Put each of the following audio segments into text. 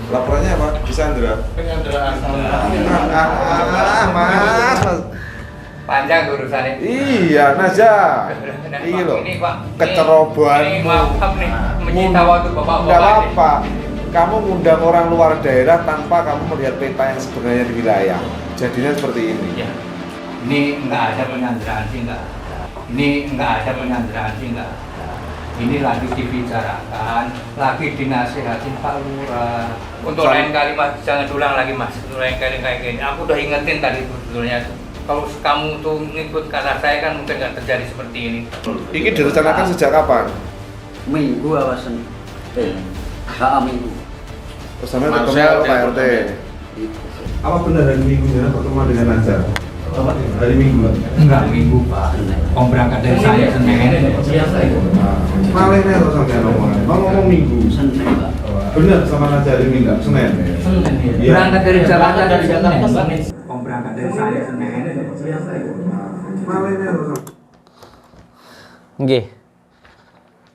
Laporannya apa? Disandra. Penyanderaan. Mas. Panjang urusannya. Iya, Naja. Ini loh. Kecerobohan. Ini maaf nih, menyita waktu bapak-bapak. Enggak apa. Kamu ngundang orang luar daerah tanpa kamu melihat peta yang sebenarnya di wilayah. Jadinya seperti ini. Ya. Ini enggak ada penyanderaan sih, enggak ada. Ini enggak ada penyanderaan sih, enggak ada. Ini lagi dibicarakan, lagi dinasihatin Pak Lurah. Untuk lain kali Mas, jangan ulang lagi Mas. Untuk lain kali kayak gini. Aku udah ingetin tadi sebetulnya. Kalau kamu tuh ngikut kata saya kan mungkin nggak terjadi seperti ini. Ini direncanakan sejak kapan? Minggu awasan. Minggu. Terus sampai ketemu Pak RT. Apa benar hari Minggu ya pertemuan dengan Naja? Hari Minggu? Enggak, Minggu Pak. Om berangkat dari saya Senin. Malah ini atau sampai ngomong Minggu? Senin Pak. Benar sama Naja hari Minggu? Senin? Senin. Berangkat dari Jakarta dari Senin. Om berangkat dari saya Senin. Malah ini atau Nggih.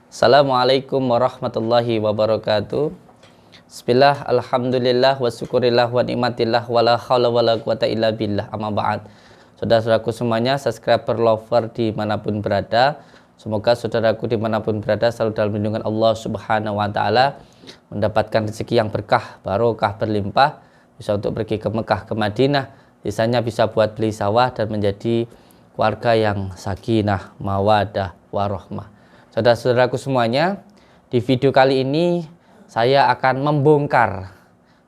Assalamualaikum warahmatullahi wabarakatuh. Bismillah, alhamdulillah, wa syukurillah, wa nikmatillah, wa la hawla wa la quwata illa billah, amma ba'd. Saudara-saudaraku semuanya, subscriber, lover dimanapun berada, semoga saudaraku dimanapun berada selalu dalam lindungan Allah subhanahu wa ta'ala, mendapatkan rezeki yang berkah, barokah, berlimpah, bisa untuk pergi ke Mekah, ke Madinah, sisanya bisa buat beli sawah dan menjadi keluarga yang sakinah, mawadah, warahmah. Saudara-saudaraku semuanya, di video kali ini saya akan membongkar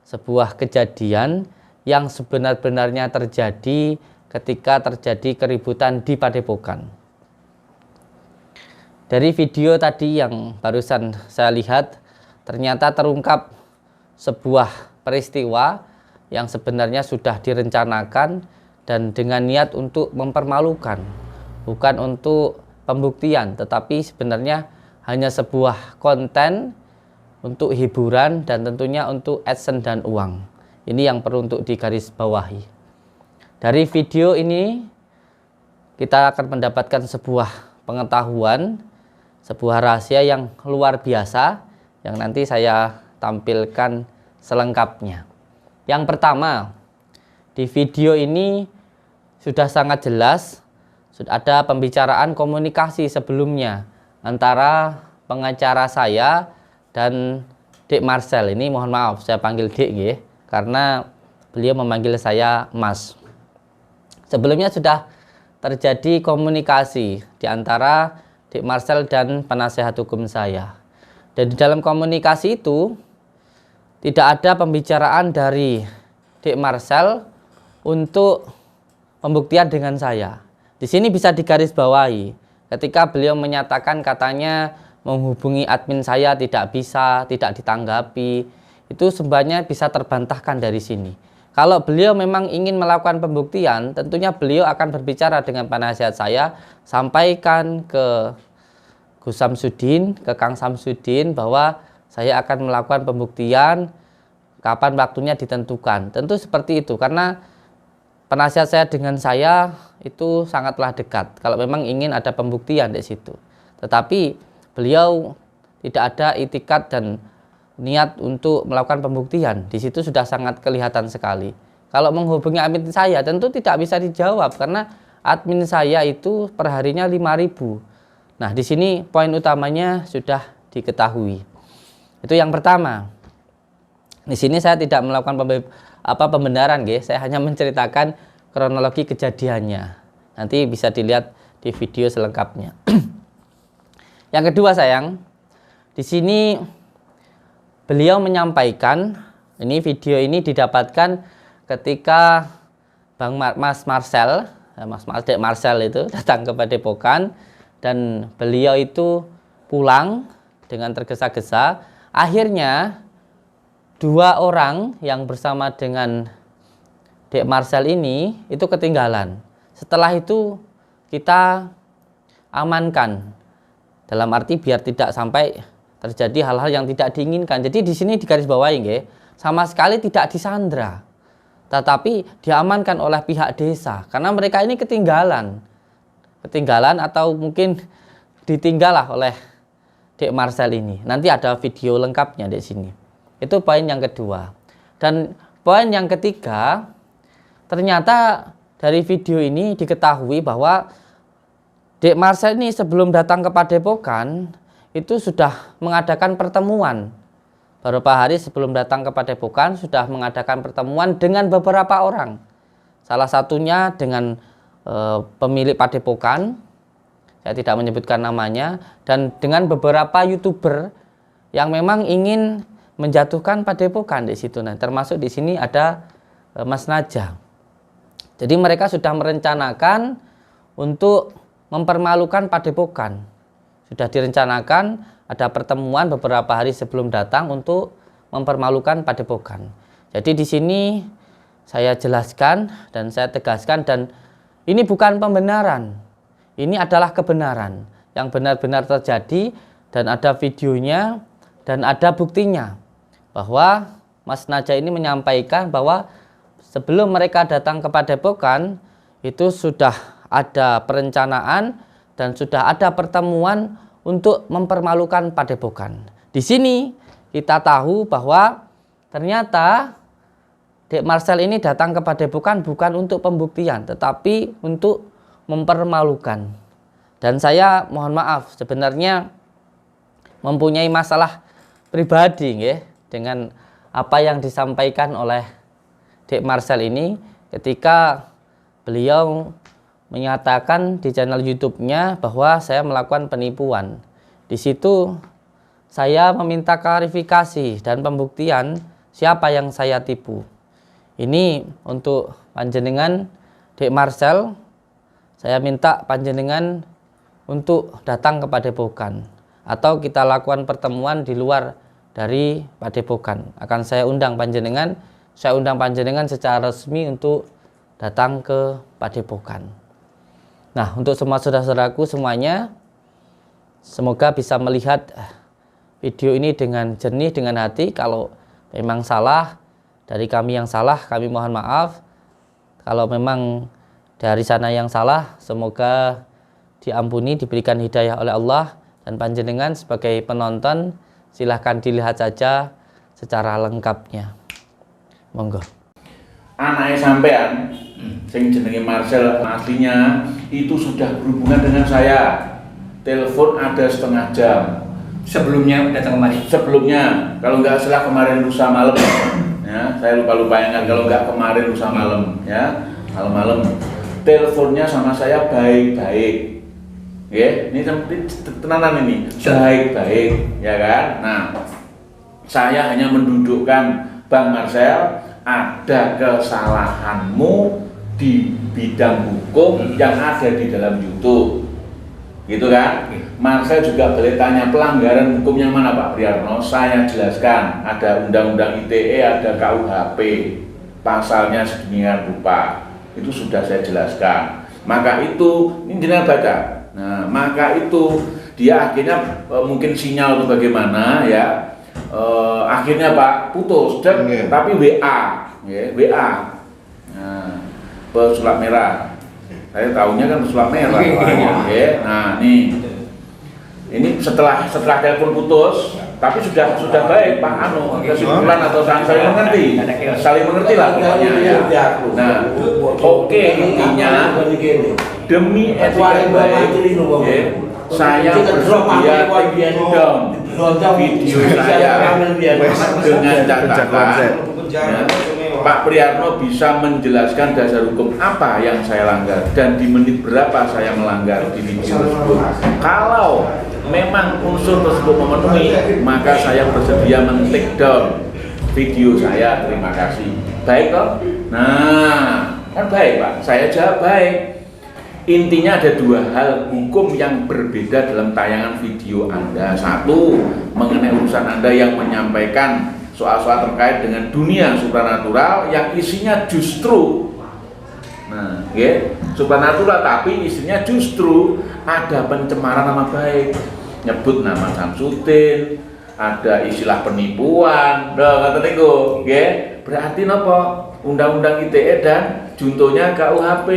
sebuah kejadian yang sebenar-benarnya terjadi ketika terjadi keributan di Padepokan. Dari video tadi yang barusan saya lihat, ternyata terungkap sebuah peristiwa yang sebenarnya sudah direncanakan dan dengan niat untuk mempermalukan, bukan untuk pembuktian, tetapi sebenarnya hanya sebuah konten untuk hiburan dan tentunya untuk adsense dan uang. Ini yang perlu untuk digarisbawahi. Dari video ini kita akan mendapatkan sebuah pengetahuan, sebuah rahasia yang luar biasa yang nanti saya tampilkan selengkapnya. Yang pertama, di video ini sudah sangat jelas, sudah ada pembicaraan komunikasi sebelumnya antara pengacara saya dan Dek Marcel. Ini mohon maaf saya panggil Dek ya, karena beliau memanggil saya Mas. Sebelumnya sudah terjadi komunikasi di antara Dek Marcel dan penasehat hukum saya. Dan di dalam komunikasi itu tidak ada pembicaraan dari Dek Marcel untuk pembuktian dengan saya. Di sini bisa digarisbawahi ketika beliau menyatakan katanya menghubungi admin saya tidak bisa, tidak ditanggapi, itu sebenarnya bisa terbantahkan dari sini. Kalau beliau memang ingin melakukan pembuktian, tentunya beliau akan berbicara dengan penasihat saya, sampaikan ke Gus Samsudin, ke Kang Samsudin bahwa saya akan melakukan pembuktian, kapan waktunya ditentukan. Tentu seperti itu, karena penasihat saya dengan saya itu sangatlah dekat. Kalau memang ingin ada pembuktian di situ, tetapi beliau tidak ada itikat dan niat untuk melakukan pembuktian. Di situ sudah sangat kelihatan sekali. Kalau menghubungi admin saya tentu tidak bisa dijawab karena admin saya itu perharinya 5.000. Nah, di sini poin utamanya sudah diketahui. Itu yang pertama. Di sini saya tidak melakukan pembenaran, guys. Saya hanya menceritakan kronologi kejadiannya. Nanti bisa dilihat di video selengkapnya. Yang kedua sayang, di sini beliau menyampaikan, ini video ini didapatkan ketika Mas Marcel Dek Marcel itu datang ke Padepokan dan beliau itu pulang dengan tergesa-gesa. Akhirnya dua orang yang bersama dengan Dek Marcel ini itu ketinggalan. Setelah itu kita amankan. Dalam arti biar tidak sampai terjadi hal-hal yang tidak diinginkan. Jadi di sini digarisbawahi nggih, sama sekali tidak disandra. Tetapi diamankan oleh pihak desa karena mereka ini ketinggalan atau mungkin ditinggal oleh Dek Marcel ini. Nanti ada video lengkapnya di sini. Itu poin yang kedua. Dan poin yang ketiga, ternyata dari video ini diketahui bahwa Dek Marcel ini sebelum datang ke Padepokan itu sudah mengadakan pertemuan. Beberapa hari sebelum datang ke Padepokan sudah mengadakan pertemuan dengan beberapa orang. Salah satunya dengan pemilik Padepokan, saya tidak menyebutkan namanya, dan dengan beberapa YouTuber yang memang ingin menjatuhkan Padepokan di situ. Nah, termasuk di sini ada Mas Naja. Jadi mereka sudah merencanakan untuk mempermalukan Padepokan. Sudah direncanakan ada pertemuan beberapa hari sebelum datang untuk mempermalukan Padepokan. Jadi di sini saya jelaskan dan saya tegaskan, dan ini bukan pembenaran. Ini adalah kebenaran yang benar-benar terjadi, dan ada videonya dan ada buktinya bahwa Mas Naja ini menyampaikan bahwa sebelum mereka datang ke Padepokan itu sudah ada perencanaan dan sudah ada pertemuan untuk mempermalukan Padepokan. Di sini kita tahu bahwa ternyata Dek Marcel ini datang ke Padepokan bukan untuk pembuktian, tetapi untuk mempermalukan. Dan saya mohon maaf, sebenarnya mempunyai masalah pribadi ya, dengan apa yang disampaikan oleh Dek Marcel ini ketika beliau menyatakan di channel YouTube-nya bahwa saya melakukan penipuan. Di situ saya meminta klarifikasi dan pembuktian siapa yang saya tipu. Ini untuk panjenengan Dek Marcel, saya minta panjenengan untuk datang ke Padepokan atau kita lakukan pertemuan di luar dari Padepokan. Akan saya undang panjenengan secara resmi untuk datang ke Padepokan. Nah, untuk semua saudara-saudaraku semuanya, semoga bisa melihat video ini dengan jernih, dengan hati. Kalau memang salah, dari kami yang salah, kami mohon maaf. Kalau memang dari sana yang salah, semoga diampuni, diberikan hidayah oleh Allah. Dan panjenengan sebagai penonton, silahkan dilihat saja secara lengkapnya. Monggo. Anaknya sampean, sing jenenge Marcel aslinya itu sudah berhubungan dengan saya. Telepon ada setengah jam. Sebelumnya datang kemari. Sebelumnya, kalau nggak salah kemarin lusa malam, ya saya lupa ingat. Kalau nggak kemarin lusa malam, ya malam-malam. Teleponnya sama saya baik-baik. Ya, ini tenanan ini baik-baik, ya kan? Nah, saya hanya mendudukkan Bang Marcel, ada kesalahanmu di bidang hukum yang ada di dalam YouTube, gitu kan? Marcel juga boleh tanya pelanggaran hukum yang mana Pak Priyarno, saya jelaskan. Ada Undang-Undang ITE, ada KUHP, pasalnya sedemikian rupa, itu sudah saya jelaskan. Maka itu, ini jenengan baca. Nah, maka itu dia akhirnya mungkin sinyal atau bagaimana ya, akhirnya Pak putus dan tapi WA, ya, WA, nah, pesulap merah. Saya tahunya kan pesulap merah, ya. Nah, ini setelah telepon putus, tapi sudah baik Pak Anu, kesimpulan atau saling mengerti lah pokoknya ya. Nah, oke, intinya demi etika baik, ya, saya bersedia take down video saya dengan catatan ya, Pak Priyarno bisa menjelaskan dasar hukum apa yang saya langgar dan di menit berapa saya melanggar di video tersebut. Kalau memang unsur tersebut memenuhi, maka saya bersedia men-take down video saya. Terima kasih. Baik toh? Nah, kan baik Pak. Saya jawab baik. Intinya ada dua hal hukum yang berbeda dalam tayangan video Anda. Satu, mengenai urusan Anda yang menyampaikan soal-soal terkait dengan dunia supranatural yang isinya justru supranatural, tapi isinya justru ada pencemaran nama baik, nyebut nama Samsudin, ada istilah penipuan, kata niku, berarti napa? Undang-Undang ITE dan juntonya KUHP.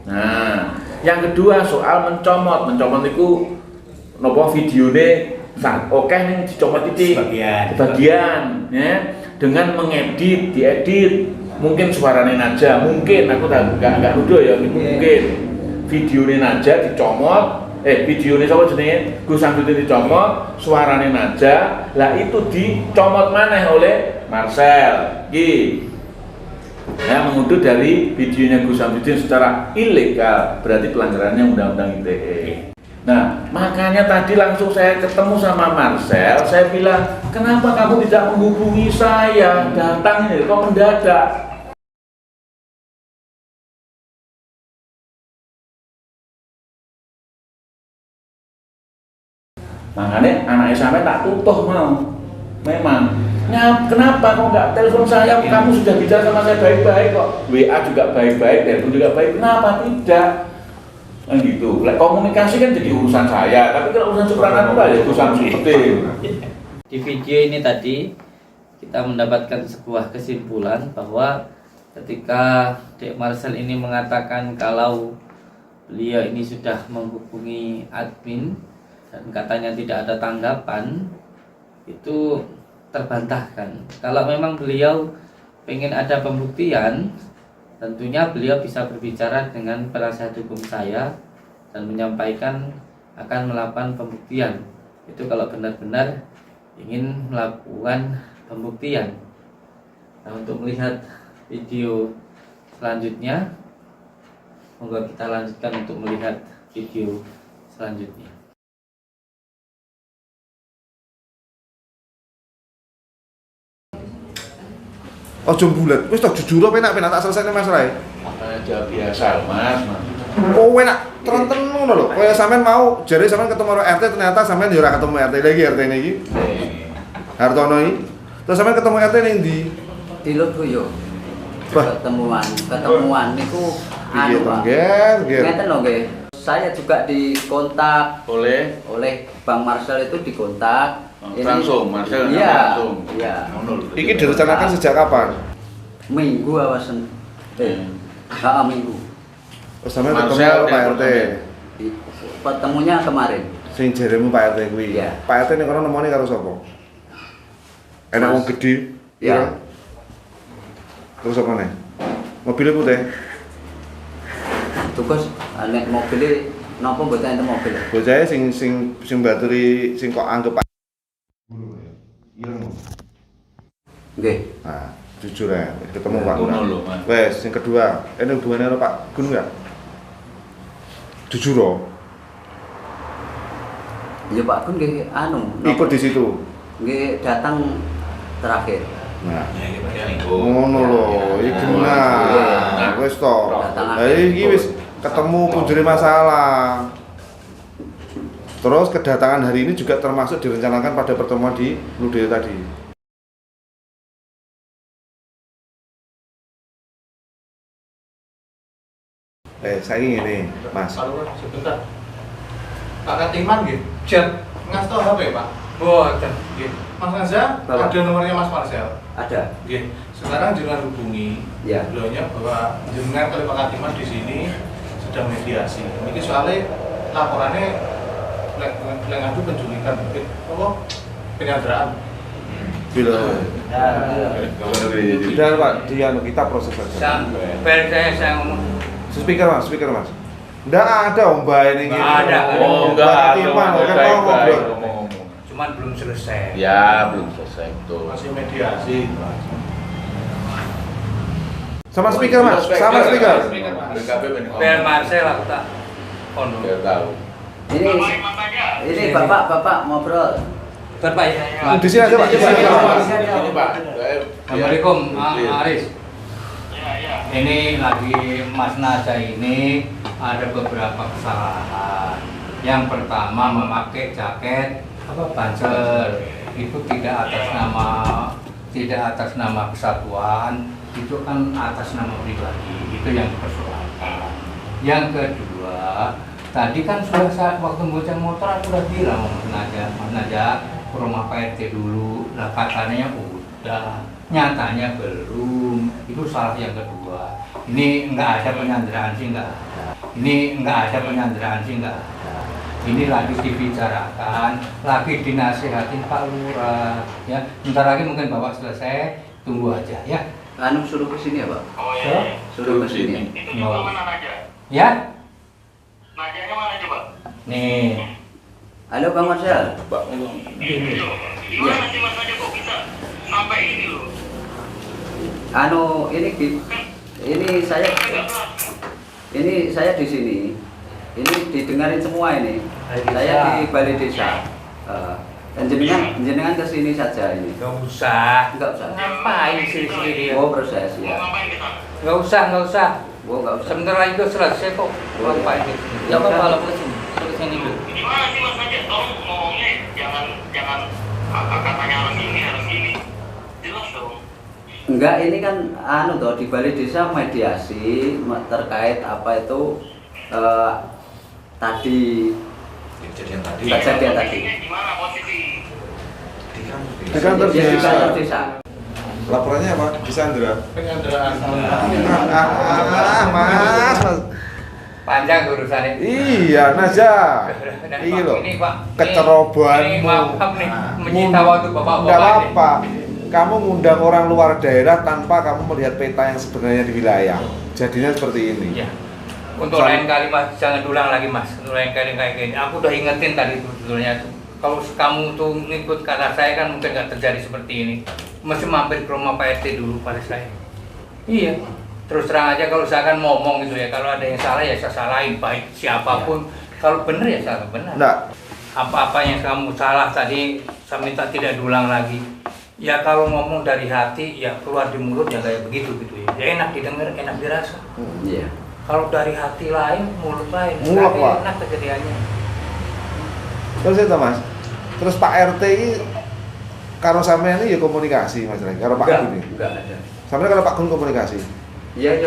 Nah, yang kedua soal mencomot itu napa videone oke nih dicomot titik sebagian ya, dengan mengedit, diedit, mungkin suaranya aja, mungkin aku nggak nuduh ya, mungkin videonya aja dicomot, videonya sama jenenge Gus Samsudin dicomot, suaranya aja, lah itu dicomot mana oleh Marcel, ya, mengunduh dari videonya Gus Samsudin secara ilegal, berarti pelanggarannya Undang-Undang ITE. Nah, makanya tadi langsung saya ketemu sama Marcel, saya bilang, kenapa kamu tidak menghubungi saya, datang ini kok mendadak? Makanya anaknya sampai tak tutuh mau, memang. Kenapa kok nggak telepon saya? Kamu sudah bicara sama saya baik-baik kok, WA juga baik-baik, telepon juga baik, kenapa tidak? Kan gitu. Komunikasi kan jadi urusan saya, tapi kalau urusan supranat itu ya urusan Samsudin. Di video ini tadi kita mendapatkan sebuah kesimpulan bahwa ketika Dek Marcel ini mengatakan kalau beliau ini sudah menghubungi admin dan katanya tidak ada tanggapan, itu terbantahkan. Kalau memang beliau pengen ada pembuktian, tentunya beliau bisa berbicara dengan penasihat hukum saya dan menyampaikan akan melakukan pembuktian. Itu kalau benar-benar ingin melakukan pembuktian. Nah, untuk melihat video selanjutnya, monggo kita lanjutkan untuk melihat video selanjutnya. Ojo bulat, wis tak jujur penak tak selesai masalah. Aja biasa mas. Oh enak, terang ngono lho. Kaya sampean mau jare sampean ketemu karo RT ternyata sampean yo ora ketemu RT lagi RT iki. Hartono iki. Terus sampean ketemu RT ning ndi? Di Lodboyo. Ketemuan niku Iya, nggih. Ngeten lho nggih. Saya juga dikontak oleh Bang Marcel, itu dikontak. Langsung, Marcel iya, langsung. Iya. Iki direncanakan sejak kapan? Minggu awasan. Minggu. Terus sampean ketemu karo Pak RT. Ketemunya kemarin. Sing jaremu Pak RT kuwi. Iya. Pak RT ning kono nemoni karo sapa? Enak wong gedhe. Iya. Terus apa nih? Mobilnya putih. Tugas nek mobilnya napa mboten enten mobil. Bocahe sing baturi sing kok anggap ireng. Nggih. Nah, jujur ya, ketemu Pak Ngono Gun. lho, Mas. Wes, sing kedua, ini hubungannya karo Pak Gun enggak? Jujur loh. Ya Pak Gun nggih Ikut di situ. Nggih datang terakhir. Nah, ngono lho, iki nah, wis to. Lah iki wis ketemu punjere masalah. Terus kedatangan hari ini juga termasuk direncanakan pada pertemuan di Ludeyo tadi. Saya ini, Mas. Sebentar. Pak Katiman nggih, chat ngasto HP, Pak. Boten. Nggih. Mas Naza, ada nomornya Mas Marcel. Ada. Nggih. Sekarang jangan hubungi Ya. beliaunya bahwa jenengan kali Pak Katiman di sini sedang mediasi. Ini soalnya laporannya ngadu penculikan, apa? Penyanderaan. Bila sudah Pak, kita proses saja. Saya ngomong. Speaker Mas. Nggak ada Om Bae ini. Nggak ada. Oh, enggak. Katiman, kan Baik-baik ngobrol. ngomong. Cuman belum selesai. Ya, belum selesai betul. Masih mediasi. Sama speaker Mas, sama speaker. BKP Biar Marcel aku tak kono. Biar tahu. Ini Bapak ngobrol. Bapak ya. Di sini aja Pak. Di sini aja, Pak. Ini Pak. Assalamualaikum, Aris. Ini lagi Mas Naza ini ada beberapa kesalahan. Yang pertama memakai jaket Banser itu tidak atas nama kesatuan, itu kan atas nama pribadi. Itu yang persoalan. Yang kedua, tadi kan sudah saat waktu bocah motor aku udah bilang Mas Naza ke rumah Pak RT dulu. Lah katanya udah, nyatanya belum. Itu salah yang kedua. Ini enggak ada penyanderaan sih, enggak ada. Ini lagi dibicarakan, lagi dinasihatin Pak Lurah. Ya, bentar lagi mungkin Bapak selesai, tunggu aja ya. Anu suruh ke sini ya, Pak. Suruh ke sini. Ya? Najanya mana coba? Nih. Halo Bang Marcel. Gimana sih Mas Najah kok bisa sampai ini loh? Anu ini saya di sini. Ini didengarin semua ini. Saya di balai desa. Dan jenengan ke sini saja ini. Nggak usah. Enggak usah. Ngapain sini-sini dia? Oh, proses Mau ya. ngapain kita? Nggak usah, nggak usah. Oh, enggak usah. Sebentar lagi itu selesai kok. Oh, Ngapain? Ya apa kalau ke sini? Ke sini dulu. Gimana sih Mas Najah? Tolong ngomongnya jangan katanya harus gini. Jelas dong. Enggak, ini kan anu toh di balai desa mediasi terkait apa itu tadi Kejadian tadi. kejadian tadi. Gimana posisi? Di kantor Di desa. kantor desa. Laporannya apa? Di Sandra. Penyanderaan. Mas. Panjang urusannya. Iya, Naja. Iya loh. Ini Pak. Kecerobohanmu. Ini maaf nih, menyita waktu Bapak-bapak. Enggak apa-apa. Kamu ngundang orang luar daerah tanpa kamu melihat peta yang sebenarnya di wilayah. Jadinya seperti ini. Iya. Untuk lain kali Mas, jangan diulang lagi Mas. Untuk lain kali kayak gini. Aku udah ingetin tadi tuh sebetulnya. Kalau kamu tuh ngikut kata saya kan mungkin nggak terjadi seperti ini. Mesti mampir ke rumah Pak RT dulu pada saya. Iya. Terus terang aja kalau saya kan ngomong gitu ya. Kalau ada yang salah ya saya salahin baik siapapun. Kalau benar ya saya benar. Enggak. Apa-apa yang kamu salah tadi saya minta tidak diulang lagi. Ya kalau ngomong dari hati ya keluar di mulut ya kayak begitu gitu ya. Ya enak didengar, enak dirasa. Iya. Kalau dari hati lain, mulut lain, Mulak, nggak Pak. enak kejadiannya. Terus itu Mas. Terus Pak RT ini karo sampean ini ya komunikasi Mas Reng. Karo Pak Gun ini. Enggak ada. Sampean karo Pak Gun komunikasi. Iya,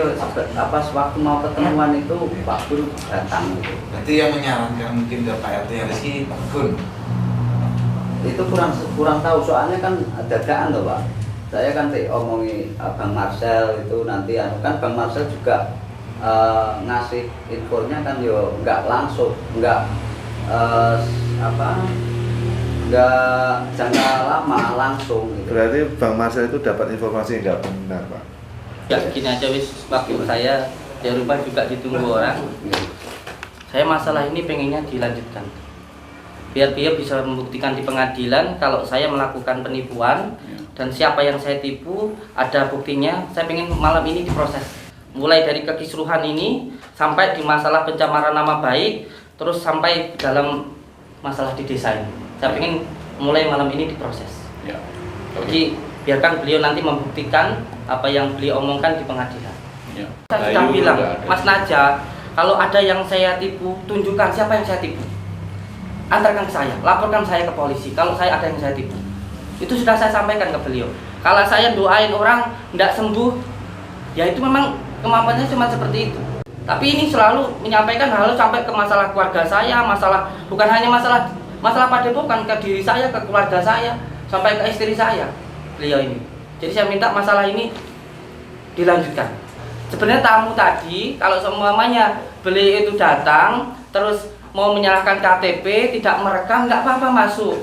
apa waktu mau ketemuan itu Pak Guru datang gitu. Berarti yang menyarankan mungkin ke Pak RT Rizky Pak Gun. Itu kurang tahu soalnya kan dadakan loh Pak. Saya kan omongi Bang Marcel itu nanti kan Bang Marcel juga ngasih infonya kan yo nggak langsung, nggak jangka lama langsung gitu. Berarti Bang Marcel itu dapat informasi yang nggak benar, Pak. Ya gini aja wis, waktu saya di rumah juga ditunggu orang. Saya masalah ini pengennya dilanjutkan. Biar dia bisa membuktikan di pengadilan kalau saya melakukan penipuan dan siapa yang saya tipu ada buktinya. Saya pengen malam ini diproses. Mulai dari kekisruhan ini sampai di masalah pencemaran nama baik, terus sampai dalam masalah di desa ini. Saya pengen mulai malam ini diproses. Ya. Jadi biarkan beliau nanti membuktikan apa yang beliau omongkan di pengadilan. Ya. Saya sudah bilang, Mas Naja, kalau ada yang saya tipu, tunjukkan siapa yang saya tipu. Antarkan ke saya, laporkan saya ke polisi kalau saya ada yang saya tipu. Itu sudah saya sampaikan ke beliau. Kalau saya doain orang tidak sembuh, ya itu memang kemampuannya cuma seperti itu. Tapi ini selalu menyampaikan hal sampai ke masalah keluarga saya, masalah bukan hanya masalah padepokan, ke diri saya, ke keluarga saya, sampai ke istri saya. Beliau ini. Jadi saya minta masalah ini dilanjutkan. Sebenarnya tamu tadi kalau semuanya beliau itu datang terus mau menyalahkan KTP, tidak merekam, nggak apa-apa masuk.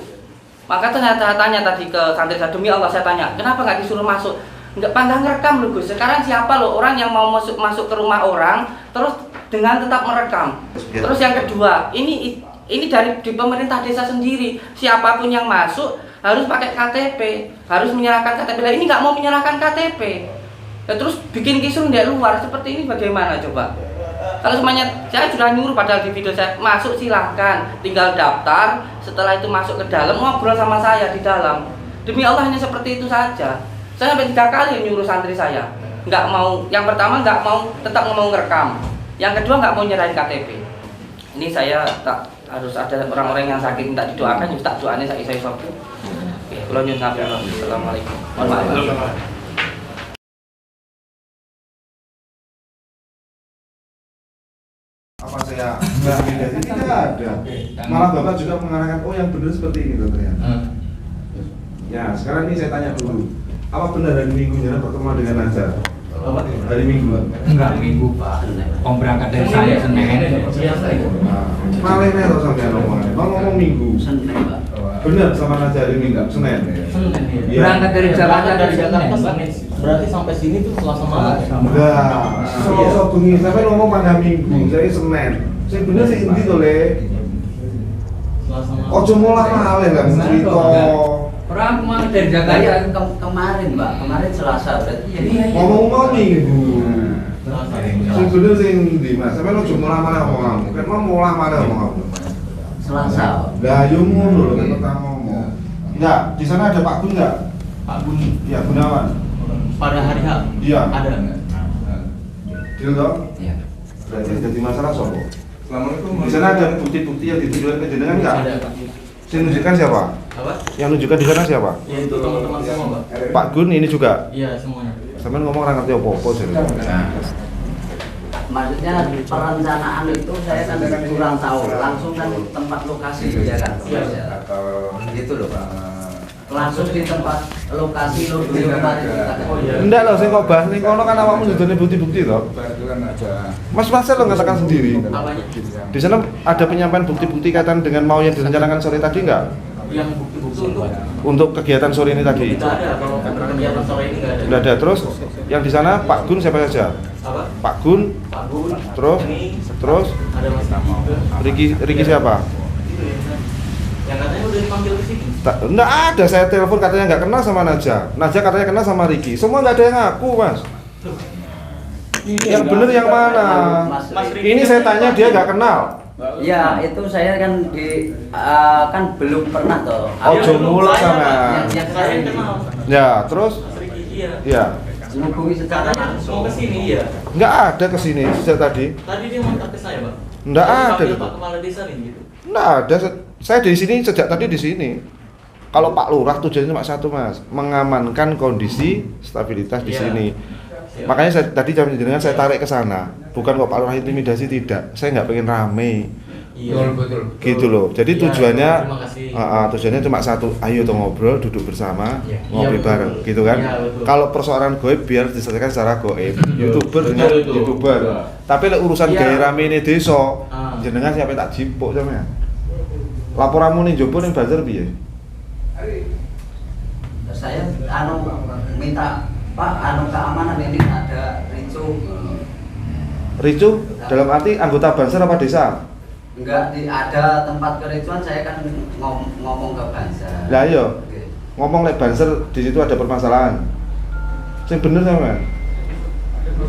Maka ternyata tanya tadi ke santri saya, demi Allah saya tanya, kenapa nggak disuruh masuk? Nggak pandang rekam loh Gus. Sekarang siapa loh orang yang mau masuk ke rumah orang terus dengan tetap merekam. Terus yang kedua, ini dari di pemerintah desa sendiri, siapapun yang masuk harus pakai KTP, harus menyerahkan KTP. Lah ini nggak mau menyerahkan KTP. Ya, terus bikin kisruh di luar seperti ini bagaimana coba? Kalau semuanya saya sudah nyuruh padahal di video saya masuk silahkan, tinggal daftar, setelah itu masuk ke dalam ngobrol sama saya di dalam. Demi Allah hanya seperti itu saja. Saya sampai 3 kali nyuruh santri saya, nggak mau. Yang pertama nggak mau, tetap mau ngerekam. Yang kedua nggak mau nyerahin KTP. Ini saya tak harus ada orang-orang yang sakit minta didoakan, just tak doanya saya sopu. Oke, kalau nyuruh Assalamualaikum. Mohon maaf. Apa saya nggak mediasi? Tidak ada. Malah Bapak juga mengarahkan, oh yang benar seperti ini loh ternyata. Ya, sekarang ini saya tanya dulu. Apa benar hari Minggu Jana bertemu dengan Nazar? Hari Minggu. Enggak Minggu Pak. Om berangkat dari saya Senin. Malah nih lo sampai ngomong Minggu. Senin Pak. Bener sama aja hari Minggu, Senin. Iya. Berangkat dari Jakarta dari Jakarta Senin. berarti sampai sini tuh Selasa malam. Enggak. Selasa bengi sampai ngomong pada Minggu, saya Senin. Saya bener sih inti tuh le. Selasa malam. Ojo mulai malih lah cerita. Orang kemana dari Jakarta? Kayak kemarin Pak, kemarin Selasa berarti ya. Ngomong Minggu. Selasa. Saya bener sih inti mas. Sampai ojo mulai malih ngomong kamu. Kan mau mulai malih ngomong kamu. Selasa. Lah yo ngono lho kan pertama ngomong. Enggak, di sana ada Pak Gun enggak? Pak Gun Iya, Gunawan. pada hari H Iya. ada. Deal dong? Iya. Berarti yang jadi masalah sopo? Assalamualaikum. Di sana ada bukti-bukti yang ditujukan ke jenengan enggak? Ada. Saya nunjukkan siapa? Apa? Yang nunjukkan di sana siapa? Ya itu teman-teman semua, Mbak. Pak Gun ini juga. Iya, semuanya. Sampeyan ngomong orang ngerti apa-apa jadi. Maksudnya perencanaan itu saya kan kurang tahu, langsung kan tempat lokasi ya kan. Iya. Gitu loh Pak. Langsung di tempat lokasi lo kemarin kita. Oh iya. Enggak loh, saya kok bahas ning kono kan awakmu nunjukane bukti-bukti toh. Mas Marcel lo ngatakan sendiri. Apanya? Di sana ada penyampaian bukti-bukti kaitan dengan mau yang direncanakan sore tadi enggak? Yang bukti-bukti Untuk kegiatan sore ini tadi. tidak ada. Kalau kegiatan sore ini nggak ada. Enggak ada. Terus yang di sana Pak Gun siapa saja? Apa? Pak Gun, Pak Gun. terus Ini terus ada Mas Riki juga. Riki siapa? Itu ya. Yang katanya udah dipanggil ke sini. Enggak ada, saya telepon katanya nggak kenal sama Naja. Naja katanya kenal sama Riki. Semua nggak ada yang ngaku, Mas. Yang bener yang mana? Mas Riki Ini saya tanya dia nggak kenal. Ya itu saya kan di kan belum pernah toh. Ojo mulak sama. Yang Saya saya kenal. Ya, terus Mas Riki iya. ya menghubungi secara Katanya langsung. mau ke sini iya. nggak ada kesini sejak tadi. Tadi dia kontak ke saya, Pak. Nggak Tadi ada panggil gitu. Pak Kepala Desa nih gitu. Nggak ada. Saya di sini sejak tadi di sini. Kalau Pak Lurah tujuannya cuma satu, Mas, mengamankan kondisi stabilitas di Iya. sini. Siap. Makanya saya tadi jam jenengan saya tarik ke sana. Bukan kok Pak Lurah intimidasi, tidak. Saya nggak pengen rame. Iya. Betul. Gitu loh. Jadi Iya, tujuannya terima kasih. tujuannya cuma satu, ayo tuh ngobrol, duduk bersama, Iya. ngopi Iya, betul. bareng, gitu kan? Iya, betul. Kalau persoalan goib biar diselesaikan secara goib, youtuber betul dengan itu. youtuber. Iya. Tapi lek urusan Iya. gaya rame ini desa, Ah. jenengan siapa tak jipuk sama. Laporanmu nih jopo nih buzzer piye? Saya minta Pak keamanan ini ada ricu. Ricu dalam arti anggota Banser apa desa? Enggak ada tempat kericuan saya kan ngomong ke Banser. Lah iya, Oke. ngomong lek Banser di situ ada permasalahan. Sing bener sama.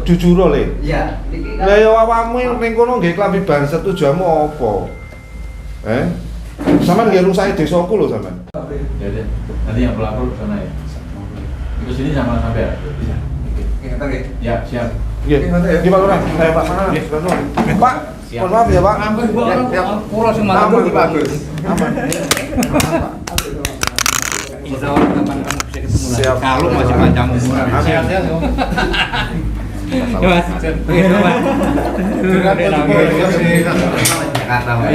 Jujur le. Iya, niki kan Lah ya awakmu ning kono nggih klambi Banser tujuanmu apa? Sampeyan nggih rusak desaku lho sampean. Ya udah. Nanti yang pelapor ke sana ya. Itu sini sama sampai ya. Ya, siap. Nggih. Nggih Pak Lurah. Pak mana? Pak, mohon maaf ya Pak. Pulau Aman Sumatera Pak. Aman. Insya Allah kapan kamu bisa ketemu lagi. Siap. Kalau masih panjang umur. Amin. Ya Mas. Begitu Mas. Jakarta Mas.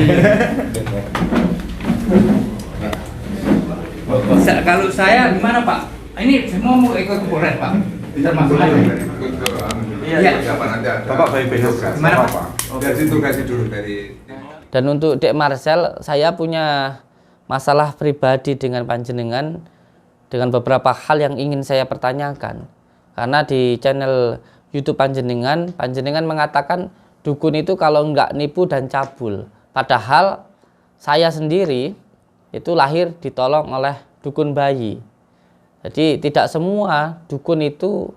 Kalau saya gimana Pak? Ini semua mau ikut ke Polres Pak. Termasuk lagi. Iya. Bapak baik-baik saja. Gimana Pak? Kasih dulu dari Dan untuk Dek Marcel, saya punya masalah pribadi dengan panjenengan dengan beberapa hal yang ingin saya pertanyakan. Karena di channel YouTube panjenengan mengatakan dukun itu kalau enggak nipu dan cabul. Padahal saya sendiri itu lahir ditolong oleh dukun bayi. Jadi tidak semua dukun itu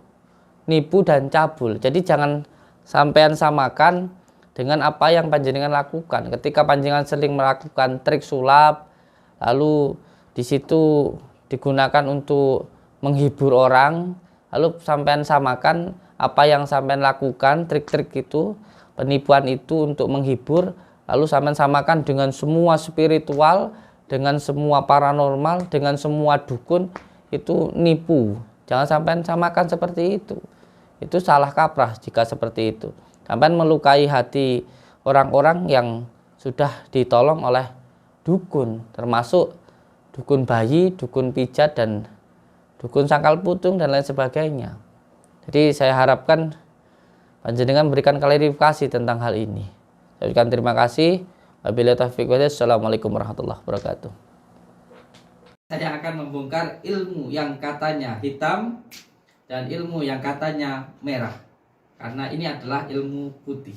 nipu dan cabul. Jadi jangan sampean samakan dengan apa yang panjenengan lakukan. Ketika panjenengan sering melakukan trik sulap, lalu di situ digunakan untuk menghibur orang, lalu sampean samakan apa yang sampean lakukan, trik-trik itu, penipuan itu untuk menghibur, lalu sampean samakan dengan semua spiritual, dengan semua paranormal, dengan semua dukun, itu nipu. Jangan sampean samakan seperti itu. Itu salah kaprah jika seperti itu. Sampai melukai hati orang-orang yang sudah ditolong oleh dukun, termasuk dukun bayi, dukun pijat, dan dukun sangkal putung, dan lain sebagainya. Jadi saya harapkan panjenengan berikan klarifikasi tentang hal ini. Saya ucapkan terima kasih. Wabillahi taufiq wal hidayah. Assalamualaikum warahmatullahi wabarakatuh. Saya akan membongkar ilmu yang katanya hitam dan ilmu yang katanya merah. Karena ini adalah ilmu putih.